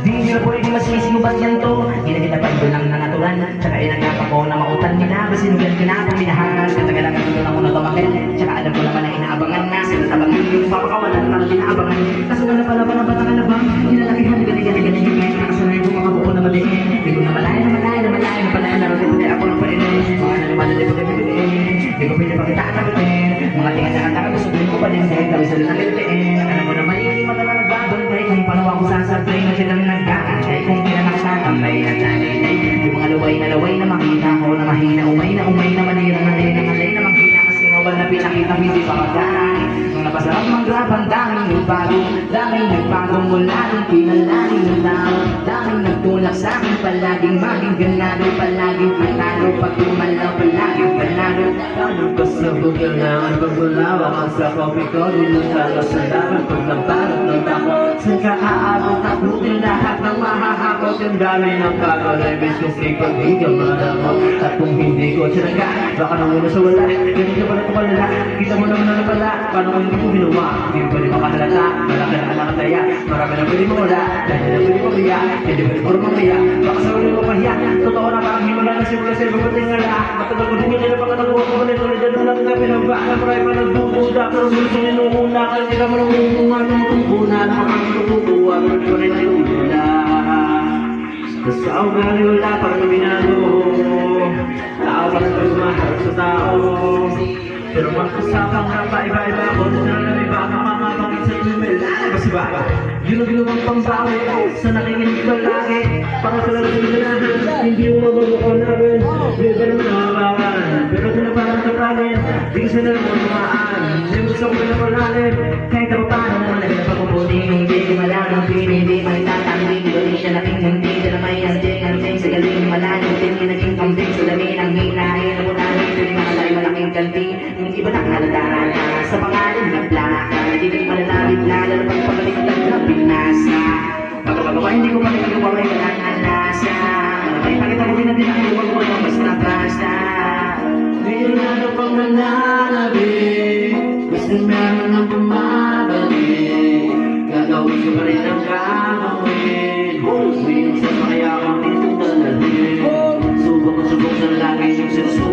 Di nyo pwede masisiyo ba't yan to? Ginaginapan ko ng nanaturan, tsaka inagapa ko na mautan nila. Basinugan ka na kung minahal, katagalan ka doon ako natamakil. Tsaka alam ko naman na inaabangan na, sinatabangan yung papakawalan na pinaabangan. Kaso nga na pala batang alabang, inalakihan, ganyan, nakasanay ko mga buo na maliin. Di ko na malaya, narating ko ako ng painin. Mga nalimanan di ko pagkabitin, di ko pinapakita at nabitin. Mga tingan na kata, gusto ko pa din, dahil kami sila nabitin. Alam mo naman, hindi matalang nagbabantay, kung paano ako sasabay na silang nag-aantay. Kung pinanakatambay at nanay, yung mga laway na makita ko na mahina, umay na manirang alay na makita. Kasi ngawal na pinakita, hindi pa magdaan. Nung napasarap maglaban, daming nagbago mula nung pinalali ng tao. Daming nagtulak sa'kin, palaging maging ganado, palaging panalo. Pag tumalaw, palaging panalo. Ano ba sa kailangan pagbulawa ang sa kopi ko? Nilutalo sa laban, pag nabalot ng tako. Saan ka aabot, takutin lahat ng mahahakot. Yung dami ng kakalibis kasi pag di ka malakot. At kung hindi ko sinaga, baka nang muna sa wala. Ganito pala ito palala, kita mo naman na pala. Paano kung hindi ko ginawa? Hindi mo pwede makahalata, malaki na nakataya. Marami na pwede mawala, dahil na pwede mamaya. Hindi pwede puro mamaya, baka sa uli mo pahiya. Totoo na parang himala na simula sa iba pating nga. Matagal ko din yung kinapakatawa ko ulit. Ulit na lang na pinabaka, marami pa nagbubuda. Pero gusto ninuuna, kasi ka mo nang umunga ng tungkuna. Nakakatutuwa, pero di pa rin ay ulula. Basta ako gali wala, parang binago. Tao pa rin sumaharap sa tao. Pero magkasapang na pa-iba-iba ako. Nung iba ka mamamangin sa email. Kasi baka, yun ang ginawang pambawi sa nakikinig ko lagi. Para sa lang sila hindi mo mababuko na rin. Di ba naman nakabawan? Pero sila parang kapalit. Di ko sila naman tumaan. Di mo gusto ko pinapalalim. Kahit ako paano naman na pinapagpupunin. Hindi ko malalang pinili. May tatangling. Doon siya naking hindi. Dala may anting sa galing malalim. Hindi naging kambing sa dami ng hinahin. Nabunahin. Hindi makalay malaking kanting. Yung iba nakahalata na sa pangalan ng plaka. Hindi kayo malalapit na lalapag pagaliktad na pinasa. Pagkabagawa hindi ko maligagawa may kalangalasa. May pakita ko din ang iwag mo yung basta-basta. Mayroon na na pang nananabik. Gusto meron ng bumabalik. Gagawin ko pa rin ang gagawin. Minsan pa kaya akong dito dalhin. Subok sa lagi yung sinusunod.